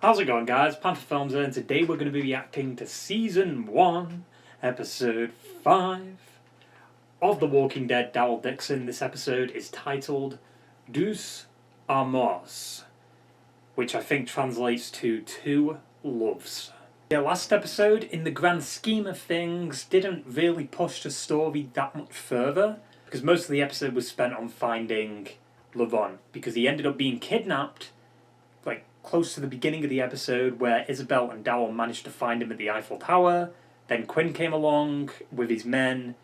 How's it going, guys? Panther Films here, and today we're going to be reacting to Season 1, Episode 5 of The Walking Dead, Daryl Dixon. This episode is titled Deux Amours, which I think translates to Two Loves. Yeah, last episode, in the grand scheme of things, didn't really push the story that much further, because most of the episode was spent on finding Laurent, because he ended up being kidnapped close to the beginning of the episode, where Isabelle and Daryl managed to find him at the Eiffel Tower. Then Quinn came along with his men,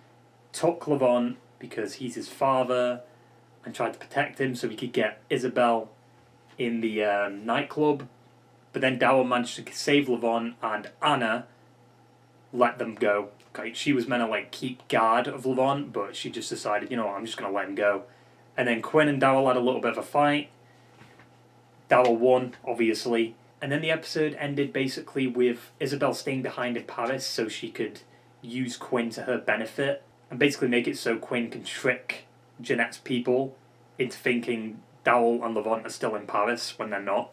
took Laurent because he's his father, and tried to protect him so he could get Isabelle in the nightclub. But then Daryl managed to save Laurent, and Anna let them go. She was meant to keep guard of Laurent, but she just decided, you know what, I'm just going to let him go. And then Quinn and Daryl had a little bit of a fight. Daryl won, obviously. And then the episode ended basically with Isabelle staying behind in Paris so she could use Quinn to her benefit and basically make it so Quinn can trick Genet's people into thinking Daryl and Laurent are still in Paris when they're not.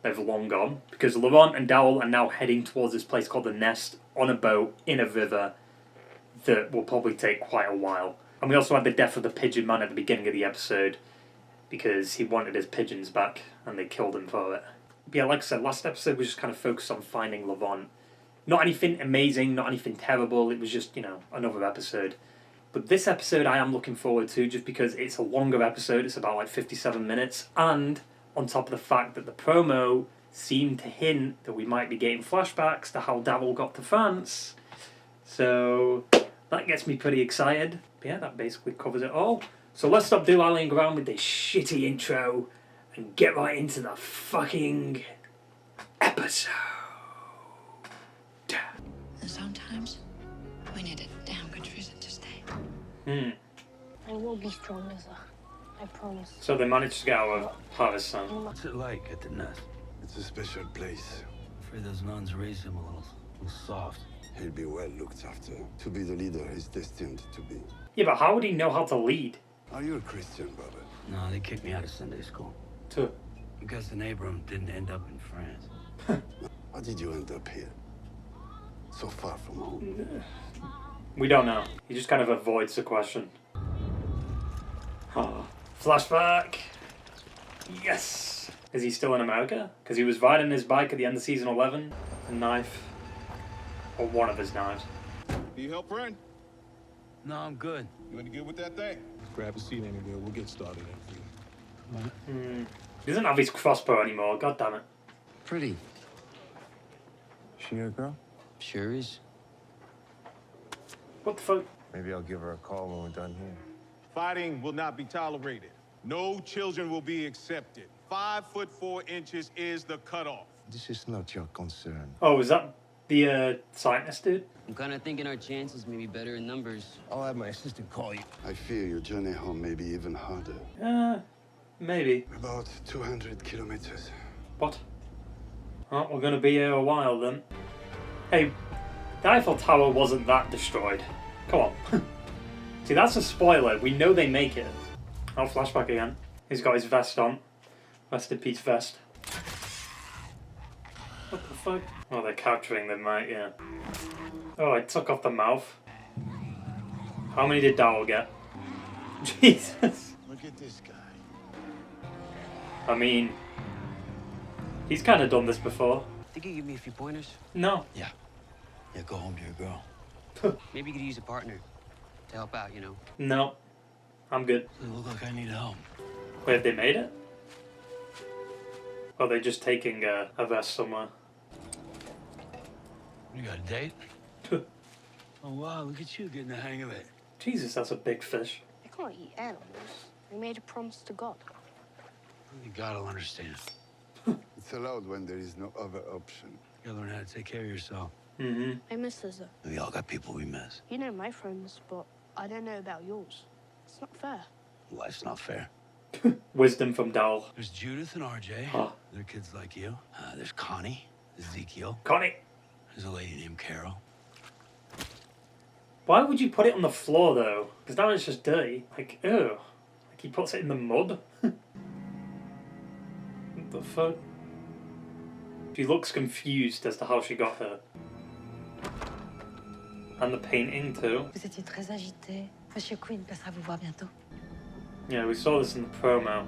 They've long gone. Because Laurent and Daryl are now heading towards this place called the Nest on a boat in a river that will probably take quite a while. And we also had the death of the pigeon man at the beginning of the episode, because he wanted his pigeons back and they killed him for it. But yeah, like I said, last episode was just kind of focused on finding Laurent. Not anything amazing, not anything terrible, it was just, another episode. But this episode I am looking forward to, just because it's a longer episode, it's about 57 minutes, and on top of the fact that the promo seemed to hint that we might be getting flashbacks to how Daryl got to France. So that gets me pretty excited. But yeah, that basically covers it all. So let's stop dilly-dallying around with this shitty intro and get right into the fucking episode. And sometimes we need a damn good reason to stay. I will be strong, Lisa. I promise. So they managed to get out of Paris, son. What's it like at the Nest? It's a special place. I'm afraid those nuns raised him a little soft. He'll be well looked after. To be the leader he's destined to be. Yeah, but how would he know how to lead? Are you a Christian, brother? No, they kicked me out of Sunday school. Too. Because Abram didn't end up in France. How did you end up here? So far from home. We don't know. He just kind of avoids the question. Oh. Flashback. Yes. Is he still in America? Because he was riding his bike at the end of season 11. A knife. Or one of his knives. Need help, friend? No, I'm good. You any good with that thing? Grab a seat, Annabelle. We'll get started. He doesn't have his crossbow anymore. God damn it. Pretty. She your girl? Sure is. What the fuck? Maybe I'll give her a call when we're done here. Fighting will not be tolerated. No children will be accepted. 5'4" is the cutoff. This is not your concern. Oh, is that the scientist dude? I'm kind of thinking our chances may be better in numbers. I'll have my assistant call you. I fear your journey home may be even harder. Maybe. About 200 kilometers. What? Well, we're gonna be here a while then. Hey, the Eiffel Tower wasn't that destroyed. Come on. See, that's a spoiler. We know they make it. Oh, flashback again. He's got his vest on. Rest in peace vest. What the fuck? Oh, they're capturing them, right? Yeah. Oh, I took off the mouth. How many did Daryl get? Jesus. Look at this guy. I mean, he's kind of done this before. Think you could give me a few pointers? No. Yeah, go home to your girl. Maybe you could use a partner to help out, No. I'm good. Doesn't look like I need help. Wait, have they made it? Or are they just taking a vest somewhere? You got a date? Oh, wow, look at you getting the hang of it. Jesus, that's a big fish. I can't eat animals. We made a promise to God. Only God will understand. It's allowed when there is no other option. You gotta learn how to take care of yourself. Mm-hmm. I miss Lisa. We all got people we miss. You know my friends, but I don't know about yours. It's not fair. Life's not fair. Wisdom from Daryl. There's Judith and RJ. Huh. They're kids like you. There's Connie, Ezekiel. Connie! There's a lady named Carol. Why would you put it on the floor, though? Because now it's just dirty. Like, ew. Like, he puts it in the mud. What the fuck? She looks confused as to how she got her. And the painting too. Vous étiez très agité. Monsieur Quinn passera vous voir bientôt. Yeah, we saw this in the promo.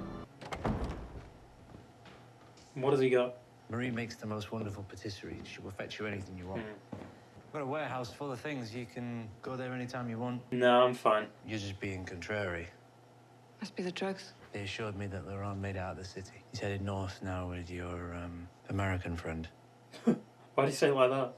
What has he got? Marie makes the most wonderful patisserie. She will fetch you anything you want. We've got a warehouse full of things. You can go there anytime you want. No, I'm fine. You're just being contrary. Must be the drugs. They assured me that Laurent made it out of the city. He's headed north now with your, American friend. Why do you say it like that?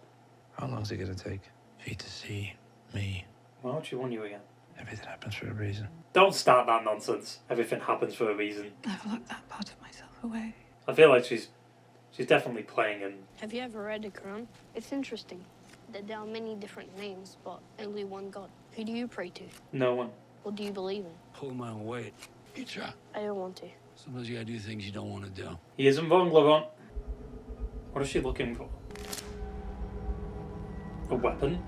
How long's it gonna take for you to see me? Why would she want you again? Everything happens for a reason. Don't start that nonsense. Everything happens for a reason. I've locked that part of myself away. I feel like she's definitely playing him. Have you ever read the Quran? It's interesting that there are many different names, but only one God. Who do you pray to? No one. What do you believe in? Pull my own weight. You try. I don't want to. Sometimes you gotta do things you don't want to do. He isn't wrong, Laurent. What is she looking for? A weapon?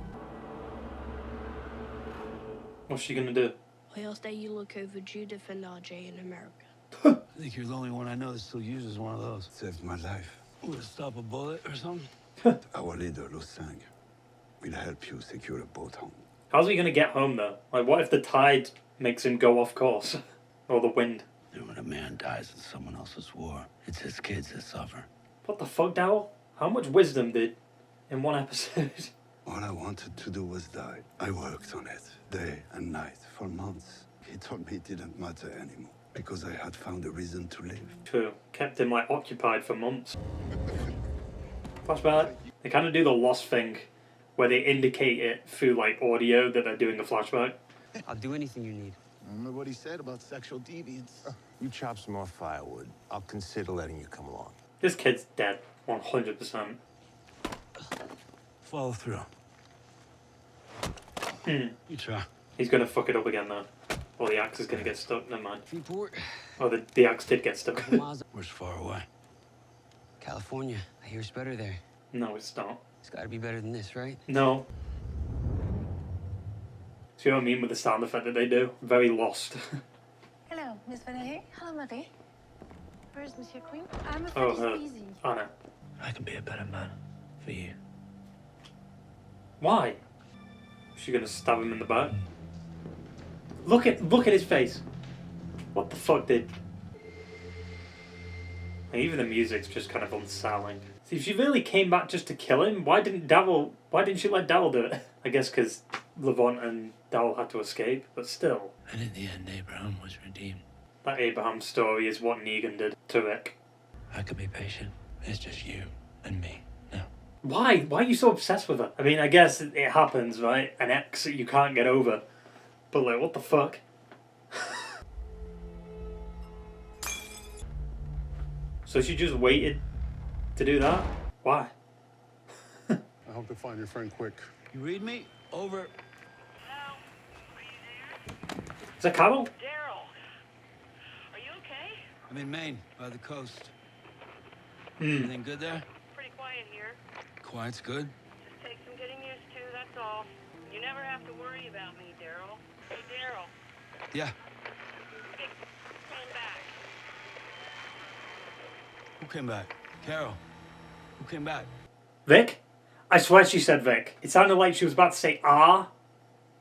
What's she gonna do? Why else dare you look over Judith and RJ in America? I think you're the only one I know that still uses one of those. Saved my life. Would it stop a bullet or something? Our leader, Lusang, will help you secure a boat home. How's he gonna get home though? Like, what if the tide makes him go off course? Or the wind? And when a man dies in someone else's war, it's his kids that suffer. What the fuck, Daryl? How much wisdom did in one episode? All I wanted to do was die. I worked on it, day and night, for months. He told me it didn't matter anymore, because I had found a reason to live. True. Kept him, like, occupied for months. Flashback. They kind of do the Lost thing, where they indicate it through, like, audio that they're doing a flashback. I'll do anything you need. Remember what he said about sexual deviance? You chop some more firewood. I'll consider letting you come along. This kid's dead. 100%. Follow through. You try. He's gonna fuck it up again, though. Or the axe is gonna get stuck. Never mind. Freeport. Oh, the axe did get stuck. Miles. Where's far away? California. I hear it's better there. No, it's not. It's gotta be better than this, right? No. See what I mean with the sound effect that they do? Very Lost. Hello, Miss Valérie. Hello, Marie. Where's Monsieur Quinn? I'm Oh, afraid her. he's busy. Anna. I can be a better man for you. Why? Is she gonna stab him in the back? Look at his face. What the fuck did? Even the music's just kind of unsettling. See, if she really came back just to kill him, why didn't she let Daryl do it? I guess because Laurent and Daryl had to escape, but still. And in the end, Abraham was redeemed. That Abraham story is what Negan did to Rick. I could be patient. It's just you and me now. Why? Why are you so obsessed with her? I mean, I guess it happens, right? An ex that you can't get over. But like, what the fuck? So she just waited to do that? Why? I hope to find your friend quick. You read me? Over. Is that Carol? Daryl, are you okay? I'm in Maine, by the coast. Everything good there? Pretty quiet here. Quiet's good. Just takes some getting used to, that's all. You never have to worry about me, Daryl. Hey, Daryl. Yeah. Hey, came back. Who came back? Carol. Who came back? Vic? I swear she said Vic. It sounded like she was about to say ah,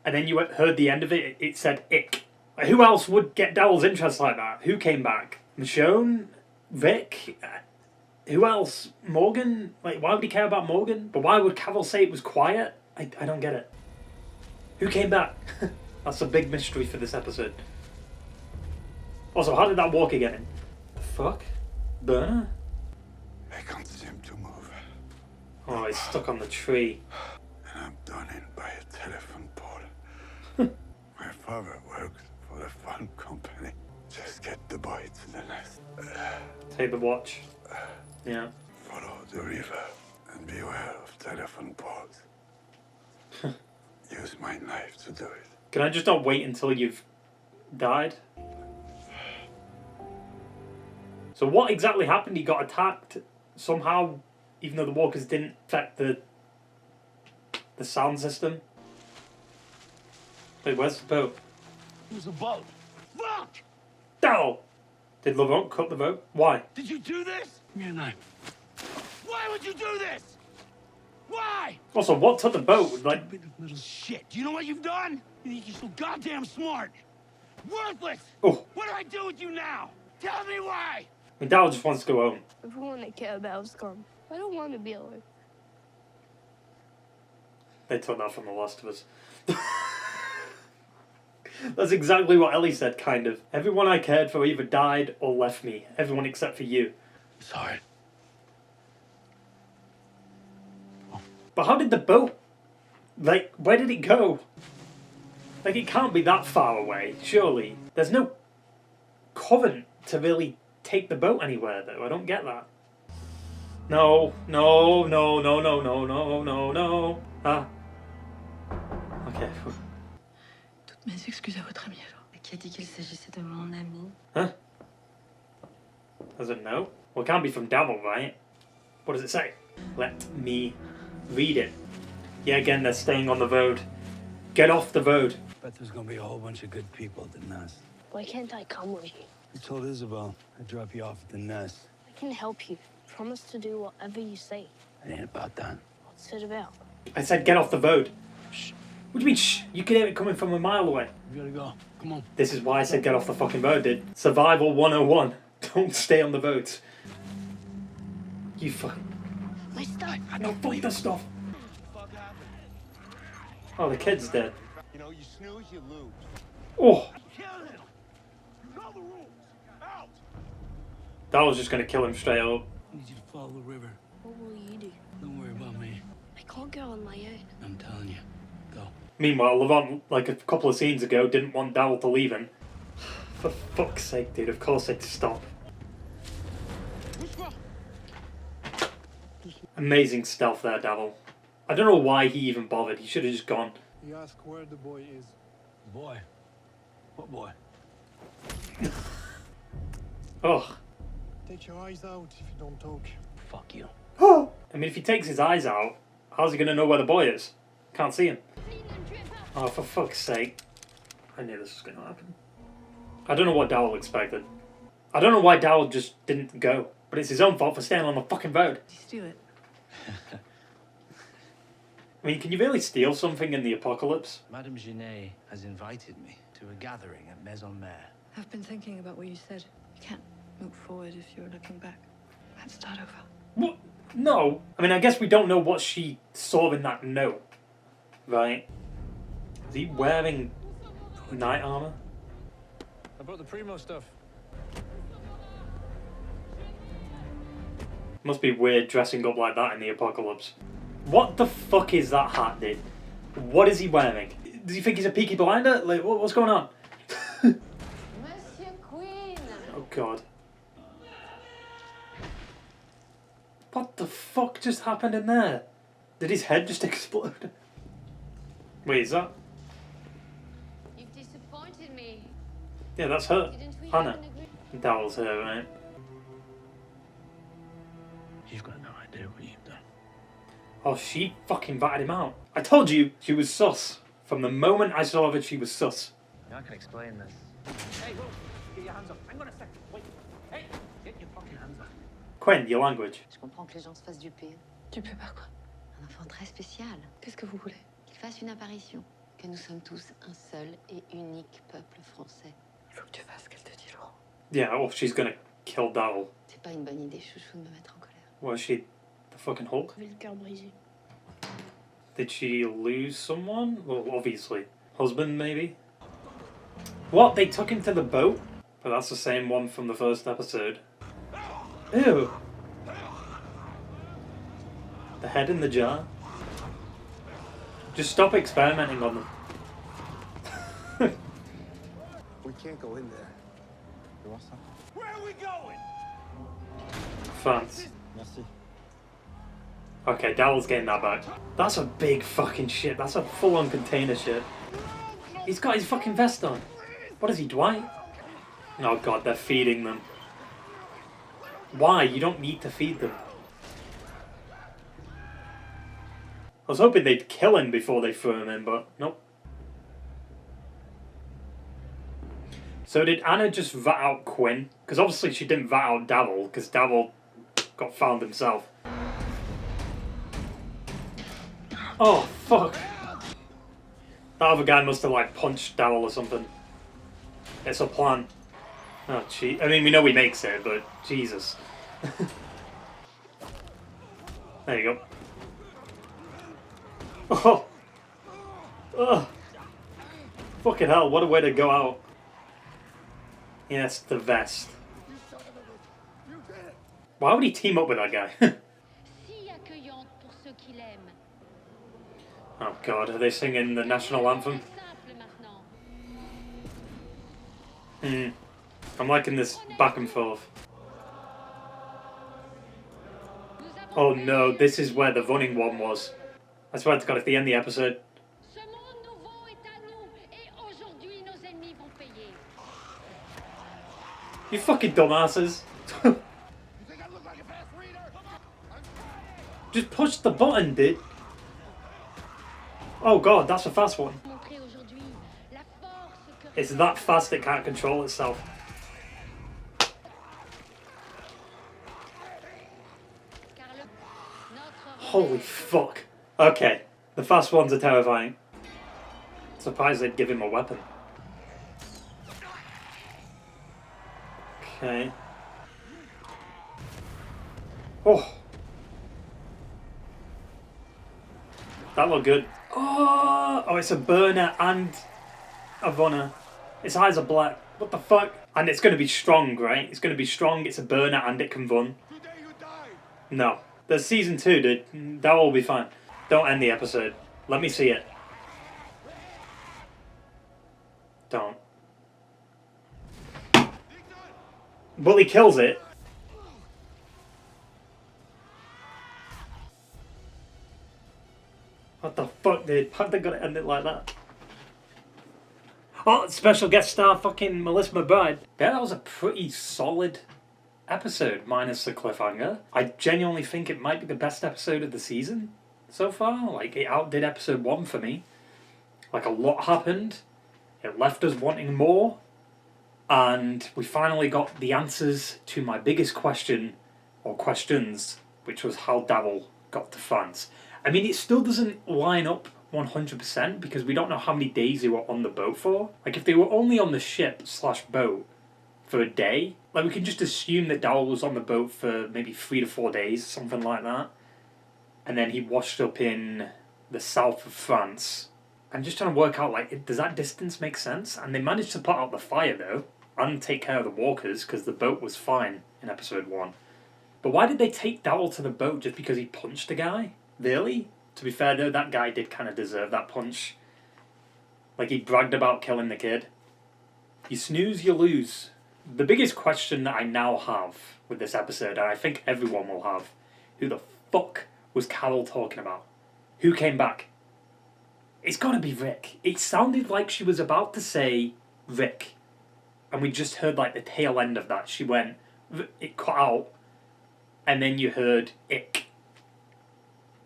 and then you heard the end of it, it said ick. Like, who else would get Daryl's interest like that? Who came back? Michonne? Vic? Who else? Morgan? Like, why would he care about Morgan? But why would Carol say it was quiet? I don't get it. Who came back? That's a big mystery for this episode. Also, how did that walk get in? The fuck? Burner? I can't seem to move. Oh, he's stuck on the tree. And I'm done in by a telephone pole. My father worked for the farm company. Just get the boy to the nest. Take the watch. Yeah. Follow the river and beware of telephone poles. Use my knife to do it. Can I just not wait until you've died? So what exactly happened? He got attacked somehow, even though the walkers didn't affect the sound system. Wait, where's the boat? Who's the boat? Fuck! Daryl! Did Laurent cut the rope? Why? Did you do this? Give me a knife. Why would you do this? Why? Also, what took the boat? Like, Stupid little shit. Do you know what you've done? You think you're so goddamn smart. Worthless. oh, What do I do with you now? Tell me why. I mean, Daryl just wants to go home. Everyone I care about is gone. I don't want to be alone. They took that from The Last of Us. That's exactly what Ellie said, kind of. Everyone I cared for either died or left me. Everyone except for you. Sorry. But how did the boat... Like, where did it go? Like, it can't be that far away, surely. There's no covenant to really take the boat anywhere, though. I don't get that. No, no, no, no, no, no, no, no, no. Ah. Okay. Toutes mes excuses à votre ami alors. Qui a dit qu'il s'agissait de mon ami? Huh? Does it know? Well, it can't be from Daryl, right? What does it say? Let me read it. Yeah, again, they're staying on the road. Get off the road. Bet there's gonna be a whole bunch of good people at the nest. Why can't I come with you? I told Isabelle I'd drop you off at the nest. I can help you. Promise to do whatever you say. It ain't about that. What's it about? I said get off the road. Shh. What do you mean shh? You can hear it coming from a mile away. We gotta go. Come on. This is why I said get off the fucking road, dude. Survival 101. Don't stay on the roads. You fucking... My stuff. No, fuck the stuff. Oh, the kid's dead. You know, you snooze, you lose. Oh, Kill him. You know the rules. Out. that was just gonna kill him straight up. I need you to follow the river. What will you do? Don't worry about me. I can't go on my own. I'm telling you. Go. Meanwhile, Laurent, like a couple of scenes ago, didn't want Daryl to leave him. For fuck's sake, dude, of course they'd stop. Amazing stealth there, Daryl. I don't know why he even bothered. He should have just gone. He asked where the boy is. Boy. What boy? Ugh. Take your eyes out if you don't talk. Fuck you. I mean, if he takes his eyes out, how's he gonna know where the boy is? Can't see him. Oh, for fuck's sake. I knew this was gonna happen. I don't know what Daryl expected. I don't know why Daryl just didn't go. But it's his own fault for staying on the fucking road. Did you do it? I mean, can you really steal something in the apocalypse? Madame Genet has invited me to a gathering at Maison Mère. I've been thinking about what you said. You can't move forward if you're looking back. Let's start over. What? No. I mean, I guess we don't know what she saw in that note. Right? Is he wearing knight armor? I brought the Primo stuff. Must be weird dressing up like that in the apocalypse. What the fuck is that hat, dude? What is he wearing? Does he think he's a Peaky Blinder? Like, what's going on? Monsieur Queen! Oh god. What the fuck just happened in there? Did his head just explode? Wait, is that? You've disappointed me. Yeah, that's her. Didn't we Hannah. have an agreement? Daryl's her, right? You've got no idea what you've done. Oh, she fucking batted him out. I told you she was sus. From the moment I saw her, she was sus. I can explain this. Hey, whoa! Get your hands up. Hang on a second. Wait. Hey! Get your fucking hands up. Quinn, your language. Je comprends que les gens se fassent duper. Duper par quoi? Un enfant très spécial. Qu'est-ce que vous voulez? Qu'il fasse une apparition. Que nous sommes tous un seul et unique peuple français. Il faut que tu fasses ce qu'elle te dit, Laurent. Yeah, well, she's gonna kill Daryl. C'est pas une bonne idée, chouchou, de me mettre en colère. Was she the fucking Hulk? Crever le cœur brisé. Did she lose someone? Well, obviously. Husband, maybe? What? They took him to the boat? But that's the same one from the first episode. Ew. The head in the jar? Just stop experimenting on them. We can't go in there. Where are we going? France. Merci. Okay, Daryl's getting that back. That's a big fucking ship. That's a full-on container ship. He's got his fucking vest on. What is he, Dwight? Oh god, they're feeding them. Why? You don't need to feed them. I was hoping they'd kill him before they threw him in, but nope. So did Anna just rat out Quinn? Because obviously she didn't rat out Daryl, because Daryl got found himself. Oh, fuck. That other guy must have, like, punched Daryl or something. It's a plan. Oh, gee. I mean, we know he makes it, but Jesus. There you go. Oh! Ugh! Fucking hell, what a way to go out. Yes, the vest. Why would he team up with that guy? Oh god, are they singing the national anthem? I'm liking this back and forth. Oh no, this is where the running one was. I swear to god, if they end the episode. You fucking dumbasses. Just push the button, dude. Oh god, that's a fast one. It's that fast it can't control itself. Holy fuck. Okay, the fast ones are terrifying. Surprised they'd give him a weapon. Okay. Oh. That looked good. Oh, it's a burner and a runner. Its eyes are black. What the fuck? And it's going to be strong, right? It's going to be strong, it's a burner, and it can run. No. There's season 2, dude. That will be fine. Don't end the episode. Let me see it. Don't. Well, he kills it. What the fuck, dude? How'd they gotta end it like that? Oh, special guest star fucking Melissa McBride. Yeah, that was a pretty solid episode, minus the cliffhanger. I genuinely think it might be the best episode of the season so far. Like, it outdid episode 1 for me. Like, a lot happened. It left us wanting more. And we finally got the answers to my biggest question, or questions, which was how Daryl got to France. I mean, it still doesn't line up 100% because we don't know how many days they were on the boat for. Like, if they were only on the ship / boat for a day, like, we can just assume that Daryl was on the boat for maybe 3 to 4 days, something like that. And then he washed up in the south of France. I'm just trying to work out, like, does that distance make sense? And they managed to put out the fire, though, and take care of the walkers because the boat was fine in episode 1. But why did they take Daryl to the boat just because he punched the guy? Really? To be fair though, that guy did kind of deserve that punch. Like, he bragged about killing the kid. You snooze, you lose. The biggest question that I now have with this episode, and I think everyone will have, who the fuck was Carol talking about? Who came back? It's gotta be Rick. It sounded like she was about to say Rick. And we just heard like the tail end of that. She went, it cut out, and then you heard ick.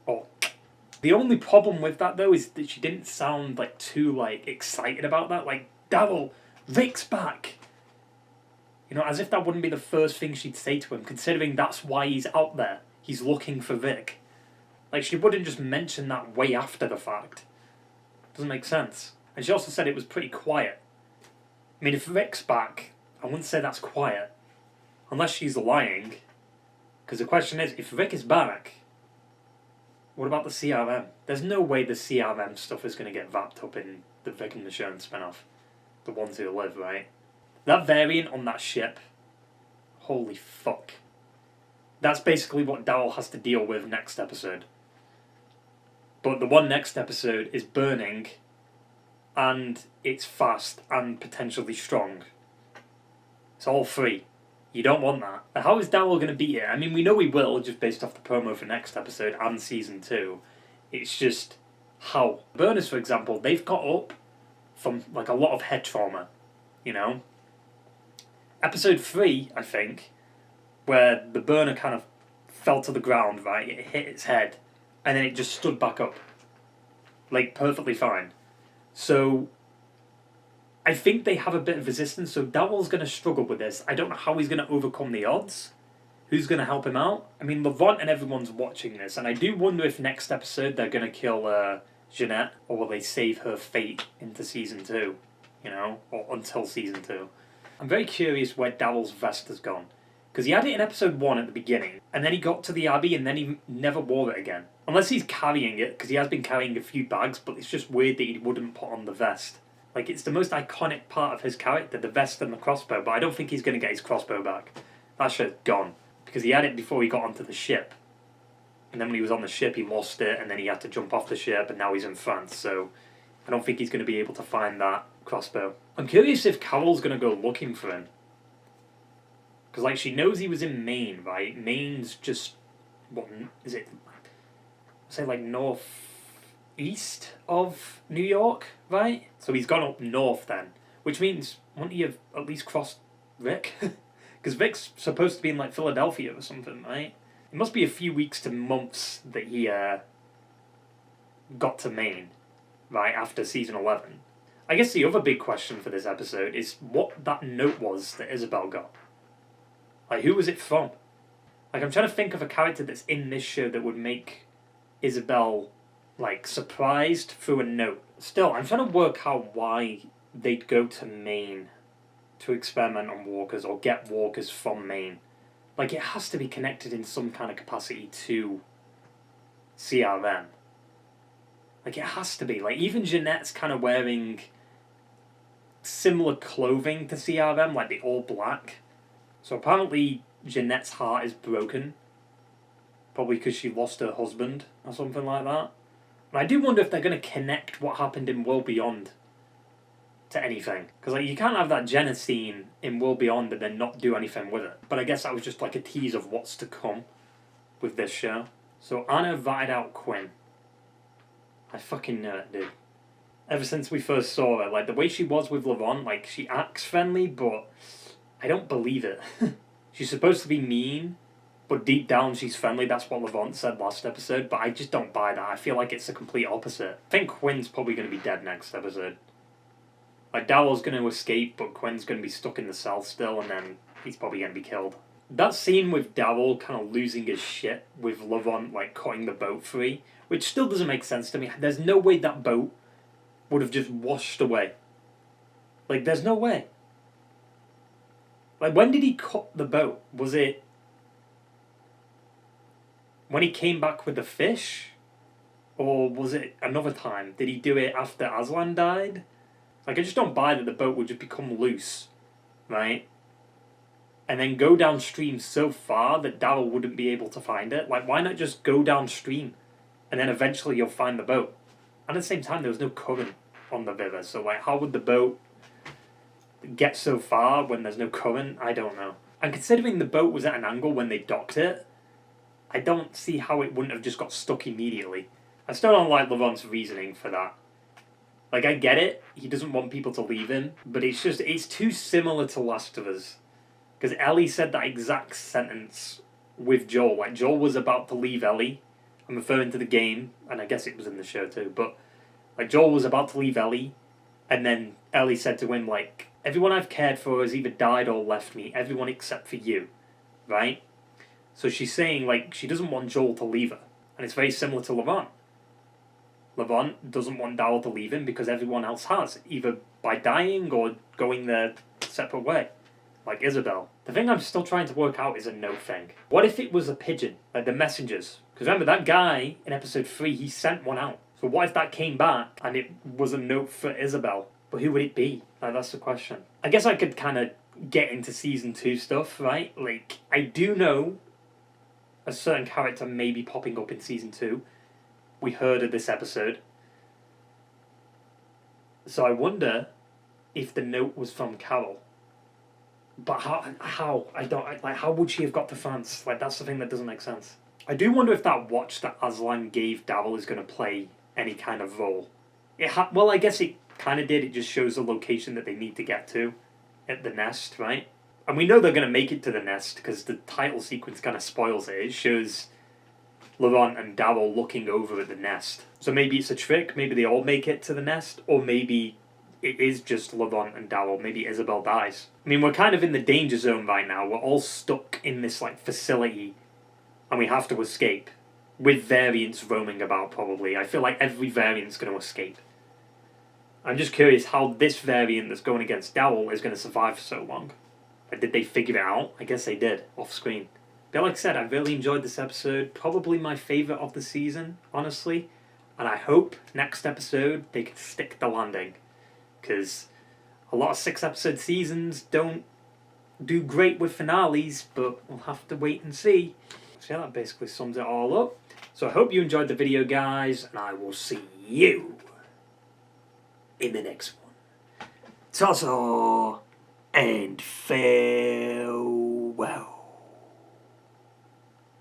Or the only problem with that though is that she didn't sound like too like excited about that. Like, Daryl, Rick's back. You know, as if that wouldn't be the first thing she'd say to him, considering that's why he's out there. He's looking for Rick. Like, she wouldn't just mention that way after the fact. Doesn't make sense. And she also said it was pretty quiet. I mean, if Rick's back, I wouldn't say that's quiet. Unless she's lying. Because the question is, if Rick is back, what about the CRM? There's no way the CRM stuff is going to get wrapped up in the Rick and Michonne spin-off. The ones who live, right? That variant on that ship, holy fuck. That's basically what Daryl has to deal with next episode. But the one next episode is burning, and it's fast and potentially strong. It's all three. You don't want that. How is Daryl going to beat it? I mean, we know he will, just based off the promo for next episode and season 2. It's just how. Burners, for example, they've got up from like a lot of head trauma, you know? Episode 3, I think, where the burner kind of fell to the ground, right? It hit its head, and then it just stood back up. Like, perfectly fine. So, I think they have a bit of resistance, so Daryl's going to struggle with this. I don't know how he's going to overcome the odds, Who's going to help him out? I mean, Laurent and everyone's watching this, and I do wonder if next episode they're going to kill Genet, or will they save her fate into season 2, you know, or until season 2. I'm very curious where Daryl's vest has gone, because he had it in episode 1 at the beginning, and then he got to the Abbey, and then he never wore it again. Unless he's carrying it, because he has been carrying a few bags, but it's just weird that he wouldn't put on the vest. Like, it's the most iconic part of his character, the vest and the crossbow, but I don't think he's going to get his crossbow back. That shit's gone. Because he had it before he got onto the ship. And then when he was on the ship, he lost it, and then he had to jump off the ship, and now he's in France, so I don't think he's going to be able to find that crossbow. I'm curious if Carol's going to go looking for him. Because, like, she knows he was in Maine, right? Maine's just, what, is it, say, like, northeast of New York, right? So he's gone up north then. Which means, wouldn't he have at least crossed Vic? Because Vic's supposed to be in, like, Philadelphia or something, right? It must be a few weeks to months that he got to Maine, right, after season 11. I guess the other big question for this episode is what that note was that Isabelle got. Like, who was it from? Like, I'm trying to think of a character that's in this show that would make Isabelle, like, surprised through a note. Still, I'm trying to work out why they'd go to Maine to experiment on walkers or get walkers from Maine. Like, it has to be connected in some kind of capacity to CRM. Like, it has to be. Like, even Genet's kind of wearing similar clothing to CRM, like the all black. So apparently Genet's heart is broken. Probably because she lost her husband or something like that. And I do wonder if they're going to connect what happened in World Beyond to anything. Because, like, you can't have that Jenna scene in World Beyond and then not do anything with it. But I guess that was just like a tease of what's to come with this show. So Anna invited out Quinn. I fucking know it, dude. Ever since we first saw her, like, the way she was with Laurent, like, she acts friendly, but I don't believe it. She's supposed to be mean, but deep down she's friendly. That's what Laurent said last episode, but I just don't buy that. I feel like it's the complete opposite. I think Quinn's probably going to be dead next episode. Like, Daryl's going to escape, but Quinn's going to be stuck in the cell still, and then he's probably going to be killed. That scene with Daryl kind of losing his shit, with Laurent, like, cutting the boat free, which still doesn't make sense to me. There's no way that boat would have just washed away. Like, there's no way. Like, when did he cut the boat? Was it when he came back with the fish? Or was it another time? Did he do it after Aslan died? Like, I just don't buy that the boat would just become loose, right? And then go downstream so far that Daryl wouldn't be able to find it. Like, why not just go downstream? And then eventually you'll find the boat. And at the same time, there was no current on the river. So, like, how would the boat get so far when there's no current? I don't know. And considering the boat was at an angle when they docked it, I don't see how it wouldn't have just got stuck immediately. I still don't like Laurent's reasoning for that. Like, I get it. He doesn't want people to leave him. But it's too similar to Last of Us. Because Ellie said that exact sentence with Joel. Like, Joel was about to leave Ellie. I'm referring to the game, and I guess it was in the show too. But, like, Joel was about to leave Ellie, and then Ellie said to him, like, everyone I've cared for has either died or left me. Everyone except for you. Right? So she's saying, like, she doesn't want Joel to leave her. And it's very similar to Laurent. Laurent doesn't want Daryl to leave him because everyone else has, either by dying or going their separate way, like Isabelle. The thing I'm still trying to work out is a note thing. What if it was a pigeon, like the messengers? Because remember, that guy in episode 3, he sent one out. So what if that came back and it was a note for Isabelle? But who would it be? Like, that's the question. I guess I could kind of get into season 2 stuff, right? Like, I do know a certain character may be popping up in season 2. We heard of this episode. So I wonder if the note was from Carol. But how? How would she have got to France? Like, that's the thing that doesn't make sense. I do wonder if that watch that Aslan gave Daryl is going to play any kind of role. Well, I guess it kind of did. It just shows the location that they need to get to at the nest, right? And we know they're going to make it to the nest because the title sequence kind of spoils it. It shows Laurent and Daryl looking over at the nest. So maybe it's a trick, maybe they all make it to the nest, or maybe it is just Laurent and Daryl. Maybe Isabelle dies. I mean, we're kind of in the danger zone right now. We're all stuck in this like facility, and we have to escape. With variants roaming about, probably. I feel like every variant's going to escape. I'm just curious how this variant that's going against Daryl is going to survive for so long. Like, did they figure it out? I guess they did, off screen. But like I said, I really enjoyed this episode. Probably my favourite of the season, honestly. And I hope next episode they can stick the landing. Because a lot of 6-episode seasons don't do great with finales, but we'll have to wait and see. So yeah, that basically sums it all up. So I hope you enjoyed the video, guys, and I will see you in the next one. Ta-ta and farewell.